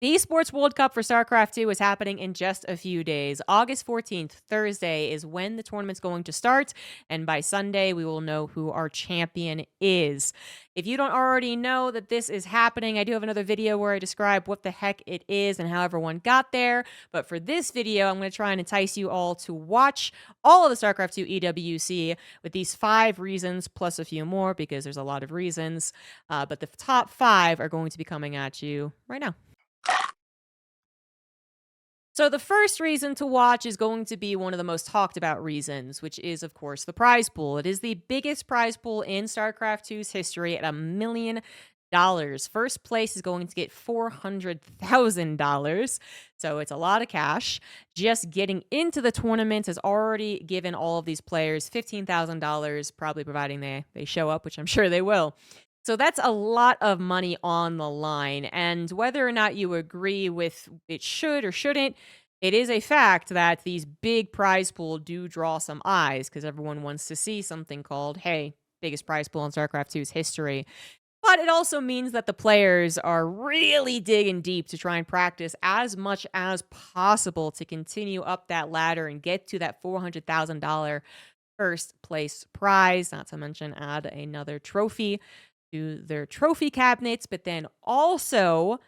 The Esports World Cup for StarCraft 2 is happening in just a few days. August 14th, Thursday, is when the tournament's going to start, and by Sunday, we will know who our champion is. If you don't already know that this is happening, I do have another video where I describe what the heck it is and how everyone got there, but for this video, I'm going to try and entice you all to watch all of the StarCraft 2 EWC with these 5 reasons, plus a few more, because there's a lot of reasons, but the top 5 are going to be coming at you right now. So the first reason to watch is going to be one of the most talked about reasons, which is, of course, the prize pool. It is the biggest prize pool in StarCraft 2's history at $1 million. First place is going to get $400,000, so it's a lot of cash. Just getting into the tournament has already given all of these players $15,000, probably providing they show up, which I'm sure they will. So that's a lot of money on the line, and whether or not you agree with it should or shouldn't, it is a fact that these big prize pool do draw some eyes because everyone wants to see something called, hey, biggest prize pool in StarCraft 2's history. But it also means that the players are really digging deep to try and practice as much as possible to continue up that ladder and get to that $400,000 first place prize, not to mention add another trophy to their trophy cabinets, but then also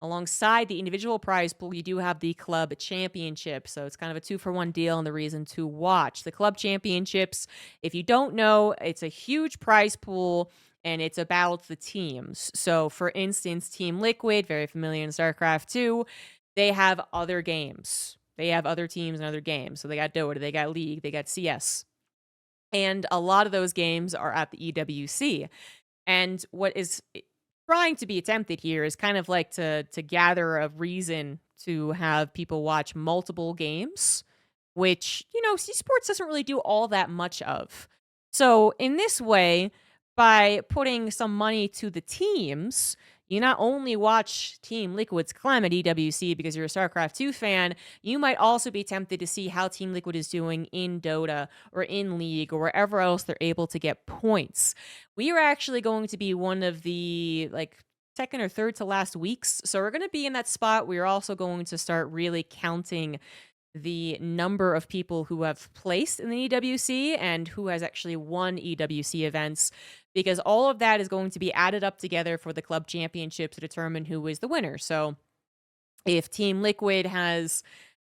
alongside the individual prize pool, you do have the club championship. So it's kind of a 2-for-1 deal and the reason to watch. The club championships, if you don't know, it's a huge prize pool and it's about the teams. So for instance, Team Liquid, very familiar in StarCraft 2, they have other games. They have other teams and other games. So they got Dota, they got League, they got CS. And a lot of those games are at the EWC. And what is trying to be attempted here is kind of like to gather a reason to have people watch multiple games, which, esports doesn't really do all that much of. So in this way, by putting some money to the teams, you not only watch Team Liquid's climb at EWC because you're a StarCraft 2 fan, you might also be tempted to see how Team Liquid is doing in Dota or in League or wherever else they're able to get points. We are actually going to be one of the second or third to last weeks, so we're going to be in that spot. We're also going to start really counting the number of people who have placed in the EWC and who has actually won EWC events, because all of that is going to be added up together for the club championship to determine who is the winner. So if Team Liquid has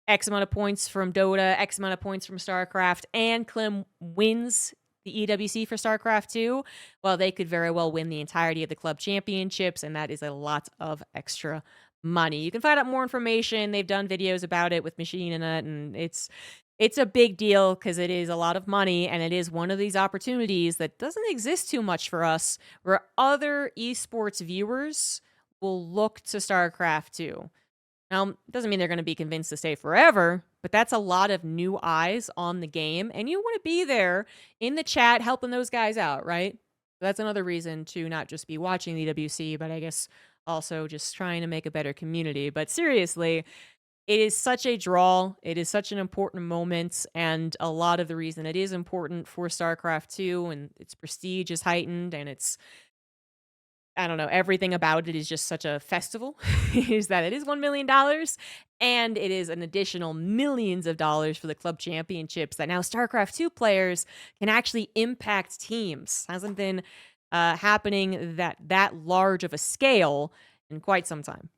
X amount of points from Dota, X amount of points from StarCraft, and Klim wins the EWC for StarCraft 2, well, they could very well win the entirety of the club championships, and that is a lot of extra money. You can find out more information. They've done videos about it with Machine in it, and it's a big deal because it is a lot of money, and it is one of these opportunities that doesn't exist too much for us, where other esports viewers will look to StarCraft 2. Now, it doesn't mean they're going to be convinced to stay forever, but that's a lot of new eyes on the game, and you want to be there in the chat helping those guys out, right? That's another reason to not just be watching the EWC, but I guess also just trying to make a better community. But seriously, it is such a draw. It is such an important moment, and a lot of the reason it is important for StarCraft 2 and its prestige is heightened, and I don't know, everything about it is just such a festival, is that it is $1 million, and it is an additional millions of dollars for the club championships that now StarCraft 2 players can actually impact teams. Hasn't been happening that large of a scale in quite some time.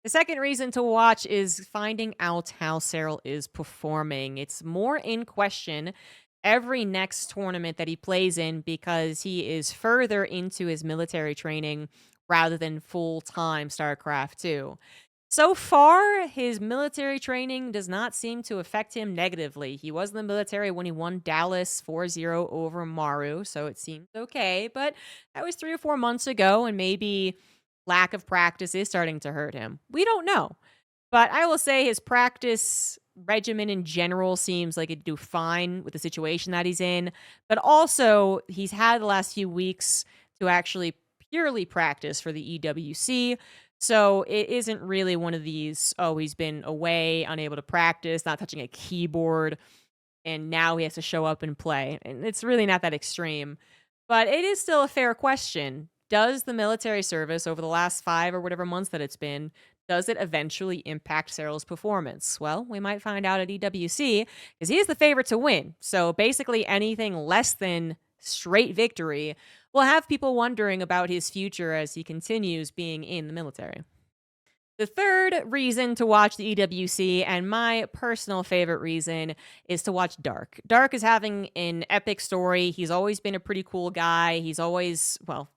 The second reason to watch is finding out how Serral is performing. It's more in question every next tournament that he plays in because he is further into his military training rather than full-time StarCraft 2. So far, his military training does not seem to affect him negatively. He was in the military when he won Dallas 4-0 over Maru, so it seems okay, but that was 3 or 4 months ago, and maybe lack of practice is starting to hurt him. We don't know. But I will say his practice regimen in general seems like it'd do fine with the situation that he's in. But also, he's had the last few weeks to actually purely practice for the EWC. So it isn't really one of these, oh, he's been away, unable to practice, not touching a keyboard, and now he has to show up and play. And it's really not that extreme. But it is still a fair question. Does the military service over the last 5 or whatever months that it's been, does it eventually impact Serral's performance? Well, we might find out at EWC because he is the favorite to win. So basically, anything less than straight victory will have people wondering about his future as he continues being in the military. The third reason to watch the EWC, and my personal favorite reason, is to watch Dark. Dark is having an epic story. He's always been a pretty cool guy. He's always, well,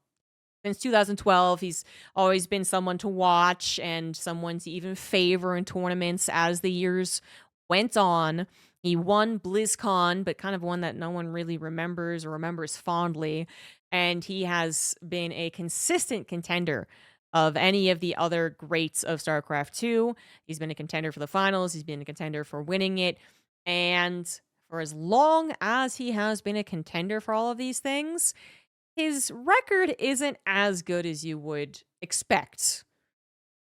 since 2012, he's always been someone to watch and someone to even favor in tournaments as the years went on. He won BlizzCon, but kind of one that no one really remembers or remembers fondly. And he has been a consistent contender of any of the other greats of StarCraft 2. He's been a contender for the finals. He's been a contender for winning it. And for as long as he has been a contender for all of these things, his record isn't as good as you would expect.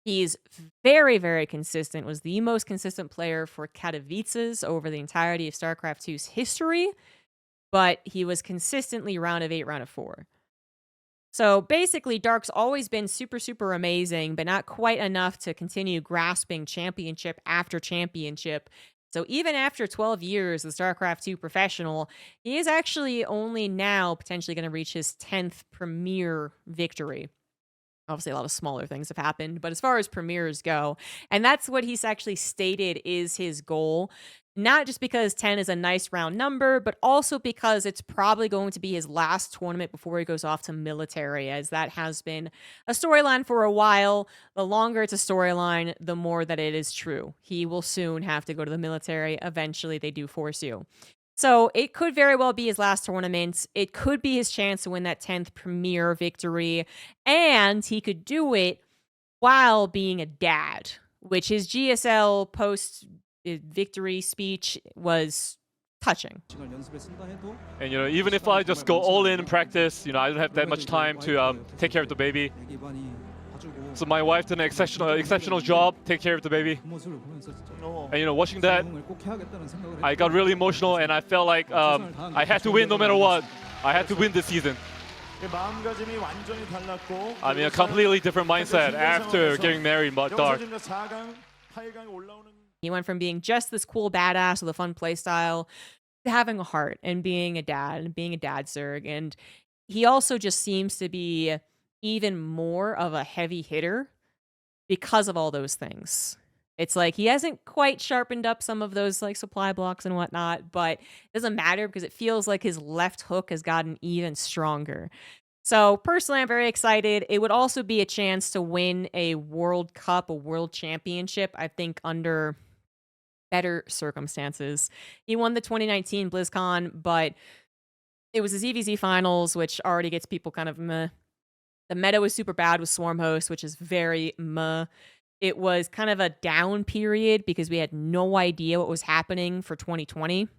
He's very, very consistent, was the most consistent player for Katowices over the entirety of StarCraft 2's history, but he was consistently round of 8, round of 4. So basically, Dark's always been super, super amazing, but not quite enough to continue grasping championship after championship. So even after 12 years as StarCraft 2 professional, he is actually only now potentially going to reach his 10th Premier victory. Obviously, a lot of smaller things have happened, but as far as premieres go, and that's what he's actually stated is his goal, not just because 10 is a nice round number, but also because it's probably going to be his last tournament before he goes off to military, as that has been a storyline for a while. The longer it's a storyline, the more that it is true. He will soon have to go to the military. Eventually, they do force you. So it could very well be his last tournament. It could be his chance to win that 10th Premier victory. And he could do it while being a dad, which his GSL post-victory speech was touching. And, even if I just go all in practice, I don't have that much time to take care of the baby. So my wife did an exceptional job, take care of the baby. And watching that, I got really emotional, and I felt like I had to win no matter what. I had to win this season. I mean, a completely different mindset after getting married, but Dark. He went from being just this cool badass with a fun play style to having a heart and being a dad and being a dad Zerg. And he also just seems to be even more of a heavy hitter because of all those things. It's like he hasn't quite sharpened up some of those like supply blocks and whatnot, but it doesn't matter because it feels like his left hook has gotten even stronger. So personally, I'm very excited. It would also be a chance to win a World Cup, a World Championship, I think under better circumstances. He won the 2019 BlizzCon, but it was his EVZ finals, which already gets people kind of meh. The meta was super bad with Swarm Host, which is very meh. It was kind of a down period because we had no idea what was happening for 2020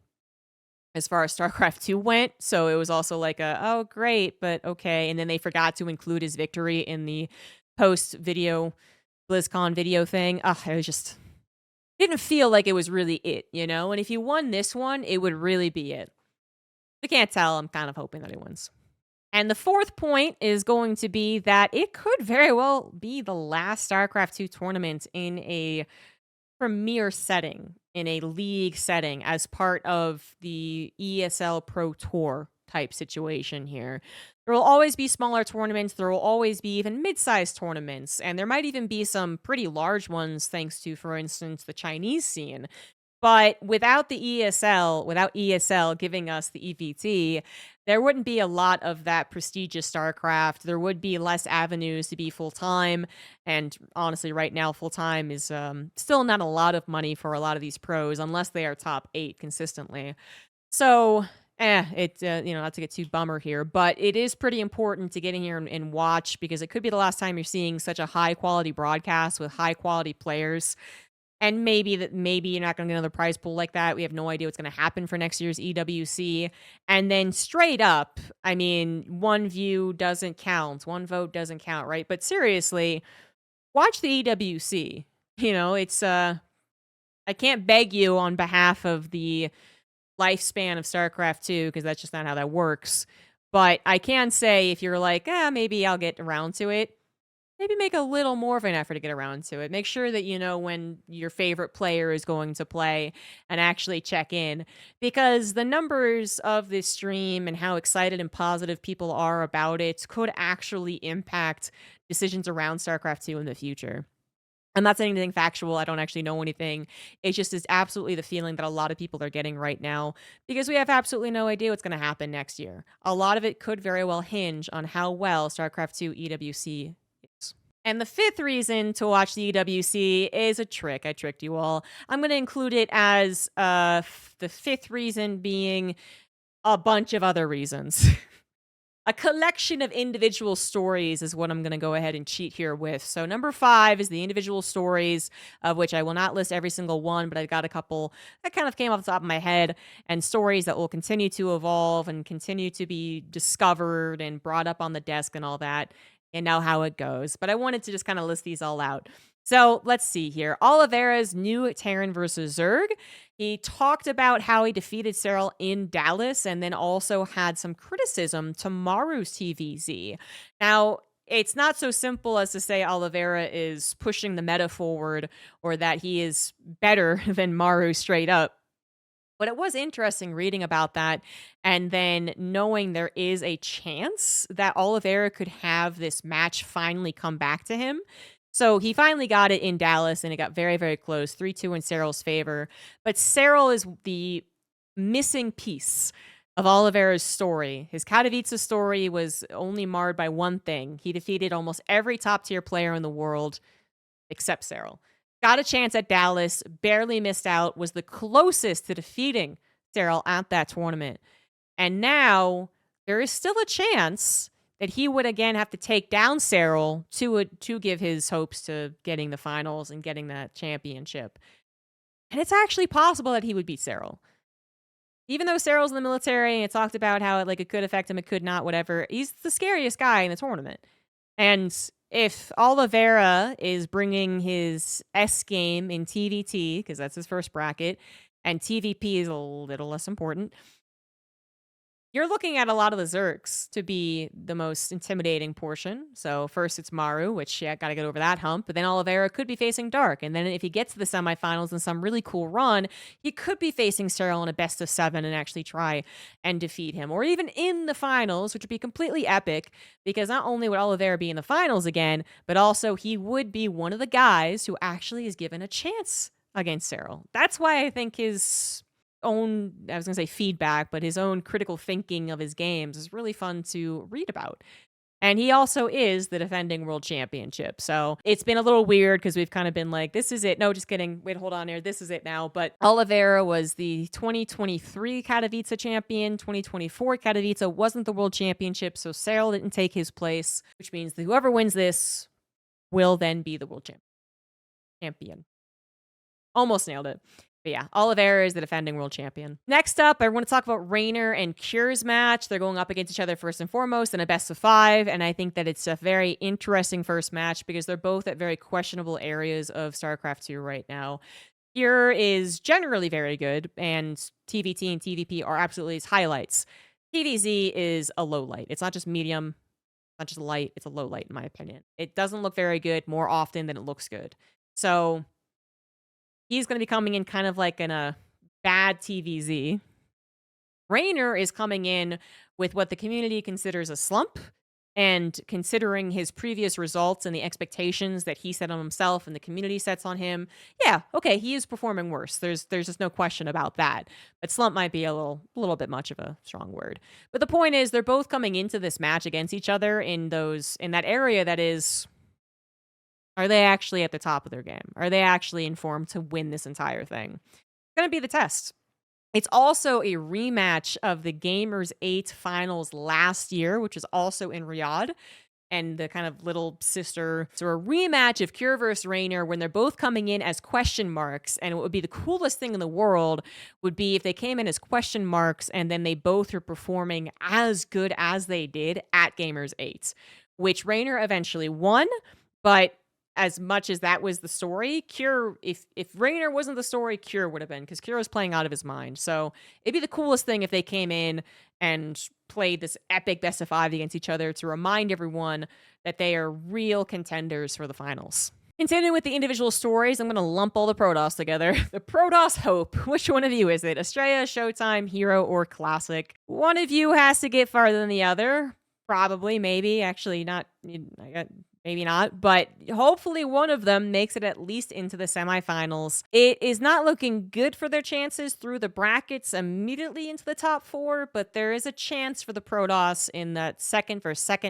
as far as StarCraft 2 went. So it was also like oh, great, but okay. And then they forgot to include his victory in the post-video BlizzCon video thing. It was just didn't feel like it was really it, And if he won this one, it would really be it. I can't tell. I'm kind of hoping that he wins. And the fourth point is going to be that it could very well be the last StarCraft 2 tournament in a premier setting, in a league setting, as part of the ESL Pro Tour type situation here. There will always be smaller tournaments. There will always be even mid-sized tournaments. And there might even be some pretty large ones thanks to, for instance, the Chinese scene. But without the without ESL giving us the EVT, there wouldn't be a lot of that prestigious StarCraft. There would be less avenues to be full-time. And honestly, right now, full-time is still not a lot of money for a lot of these pros, unless they are top 8 consistently. So, not to get too bummer here, but it is pretty important to get in here and watch, because it could be the last time you're seeing such a high-quality broadcast with high-quality players. And maybe you're not going to get another prize pool like that. We have no idea what's going to happen for next year's EWC. And then straight up, I mean, one view doesn't count. One vote doesn't count, right? But seriously, watch the EWC. It's I can't beg you on behalf of the lifespan of StarCraft 2, because that's just not how that works. But I can say, if you're like, maybe I'll get around to it, maybe make a little more of an effort to get around to it. Make sure that you know when your favorite player is going to play and actually check in because the numbers of this stream and how excited and positive people are about it could actually impact decisions around StarCraft 2 in the future. I'm not saying anything factual. I don't actually know anything. It just is absolutely the feeling that a lot of people are getting right now because we have absolutely no idea what's going to happen next year. A lot of it could very well hinge on how well StarCraft 2 EWC is. And the fifth reason to watch the EWC is a trick. I tricked you all. I'm going to include it as the fifth reason being a bunch of other reasons. A collection of individual stories is what I'm going to go ahead and cheat here with. So number 5 is the individual stories, of which I will not list every single one, but I've got a couple that kind of came off the top of my head, and stories that will continue to evolve and continue to be discovered and brought up on the desk and all that, and now how it goes. But I wanted to just kind of list these all out. So let's see here. Oliveira's new Terran versus Zerg. He talked about how he defeated Serral in Dallas and then also had some criticism to Maru's TVZ. Now, it's not so simple as to say Oliveira is pushing the meta forward or that he is better than Maru straight up. But it was interesting reading about that and then knowing there is a chance that Oliveira could have this match finally come back to him. So he finally got it in Dallas, and it got very, very close, 3-2 in Serral's favor. But Serral is the missing piece of Oliveira's story. His Katowice story was only marred by one thing. He defeated almost every top-tier player in the world except Serral. Got a chance at Dallas, barely missed out, was the closest to defeating Serral at that tournament. And now there is still a chance that he would again have to take down Serral to give his hopes to getting the finals and getting that championship. And it's actually possible that he would beat Serral. Even though Serral's in the military and it talked about how it could affect him, it could not, whatever, he's the scariest guy in the tournament. And if Oliveira is bringing his S game in TVT, because that's his first bracket, and TVP is a little less important, you're looking at a lot of the Zergs to be the most intimidating portion. So first it's Maru, which got to get over that hump. But then Oliveira could be facing Dark. And then if he gets to the semifinals in some really cool run, he could be facing Serral in a best of 7 and actually try and defeat him. Or even in the finals, which would be completely epic because not only would Oliveira be in the finals again, but also he would be one of the guys who actually is given a chance against Serral. That's why I think his own, I was going to say feedback, but his own critical thinking of his games is really fun to read about. And he also is the defending world championship. So it's been a little weird because we've kind of been like, this is it. No, just kidding. Wait, hold on here. This is it now. But Oliveira was the 2023 Katowice champion. 2024 Katowice wasn't the world championship. So Serral didn't take his place, which means that whoever wins this will then be the world champion. Almost nailed it. But yeah, Oliveira is the defending world champion. Next up, I want to talk about Reynor and Cure's match. They're going up against each other first and foremost in a best of 5, and I think that it's a very interesting first match because they're both at very questionable areas of StarCraft 2 right now. Cure is generally very good, and TVT and TVP are absolutely his highlights. TVZ is a low light. It's not just medium, not just light, it's a low light in my opinion. It doesn't look very good more often than it looks good. So he's going to be coming in kind of like in a bad TVZ. Reynor is coming in with what the community considers a slump, and considering his previous results and the expectations that he set on himself and the community sets on him, yeah, okay, he is performing worse. There's just no question about that. But slump might be a little bit much of a strong word. But the point is, they're both coming into this match against each other in that area that is, are they actually at the top of their game? Are they actually informed to win this entire thing? It's going to be the test. It's also a rematch of the Gamers 8 finals last year, which was also in Riyadh, and the kind of little sister. So a rematch of Cure versus Reynor when they're both coming in as question marks. And what would be the coolest thing in the world would be if they came in as question marks and then they both are performing as good as they did at Gamers 8, which Reynor eventually won, but as much as that was the story, Cure, if Reynor wasn't the story, Cure would have been, because Cure was playing out of his mind. So it'd be the coolest thing if they came in and played this epic best of 5 against each other to remind everyone that they are real contenders for the finals. Continuing with the individual stories, I'm going to lump all the Protoss together. The Protoss Hope. Which one of you is it? Estrella, Showtime, Hero, or Classic? One of you has to get farther than the other. Probably, maybe. Actually, not. Maybe not, but hopefully one of them makes it at least into the semifinals. It is not looking good for their chances through the brackets immediately into the top 4, but there is a chance for the Protoss in that second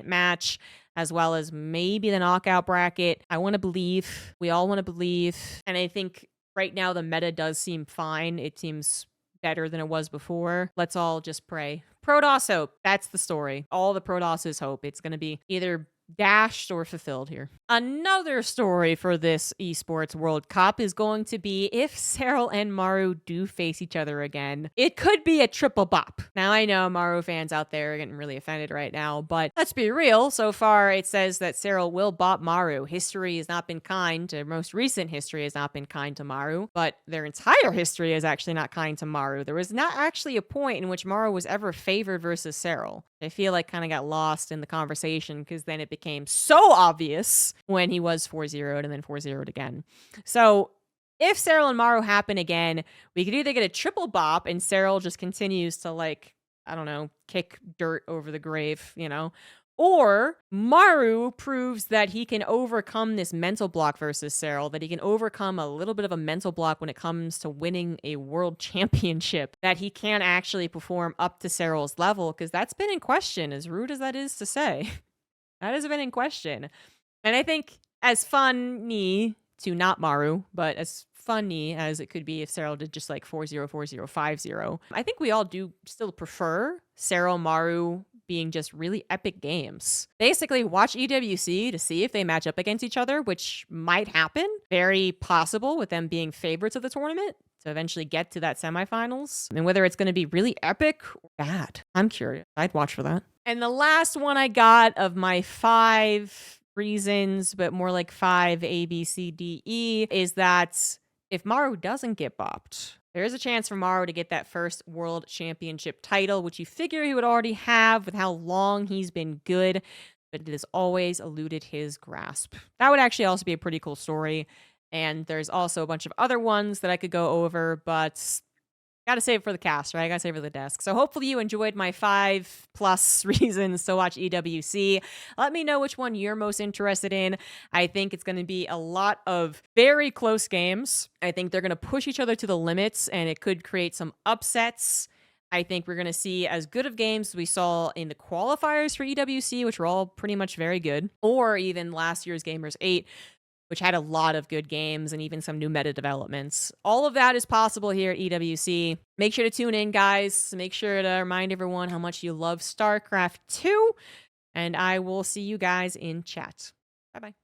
match, as well as maybe the knockout bracket. I want to believe. We all want to believe. And I think right now the meta does seem fine. It seems better than it was before. Let's all just pray. Protoss Hope. That's the story. All the Protosses hope. It's going to be either dashed or fulfilled here. Another story for this Esports World Cup is going to be if Serral and Maru do face each other again. It could be a triple bop. Now, I know Maru fans out there are getting really offended right now, but let's be real. So far, it says that Serral will bop Maru. History has not been kind. Most recent history has not been kind to Maru, but their entire history is actually not kind to Maru. There was not actually a point in which Maru was ever favored versus Serral. I feel like kind of got lost in the conversation because then it became so obvious when he was 4-0'd and then 4-0'd again. So if Serral and Maru happen again, we could either get a triple bop and Serral just continues to, like, I don't know, kick dirt over the grave, you know, or Maru proves that he can overcome this mental block versus Serral, that he can overcome a little bit of a mental block when it comes to winning a world championship, that he can actually perform up to Serral's level, because that's been in question, as rude as that is to say. That has been in question. And I think as funny to not Maru, but as funny as it could be if Serral did just like 4-0, 4-0, 5-0, I think we all do still prefer Serral, Maru being just really epic games. Basically, watch EWC to see if they match up against each other, which might happen. Very possible with them being favorites of the tournament to eventually get to that semifinals. And whether it's going to be really epic or bad, I'm curious. I'd watch for that. And the last one I got of my 5 reasons, but more like 5 A, B, C, D, E, is that if Maru doesn't get bopped, there is a chance for Maru to get that first world championship title, which you figure he would already have with how long he's been good, but it has always eluded his grasp. That would actually also be a pretty cool story. And there's also a bunch of other ones that I could go over, but gotta save it for the cast, right? Gotta save it for the desk. So hopefully you enjoyed my 5+ reasons to watch EWC. Let me know which one you're most interested in. I think it's gonna be a lot of very close games. I think they're gonna push each other to the limits, and it could create some upsets. I think we're gonna see as good of games as we saw in the qualifiers for EWC, which were all pretty much very good, or even last year's Gamers 8, which had a lot of good games and even some new meta developments. All of that is possible here at EWC. Make sure to tune in, guys. Make sure to remind everyone how much you love StarCraft 2, and I will see you guys in chat. Bye-bye.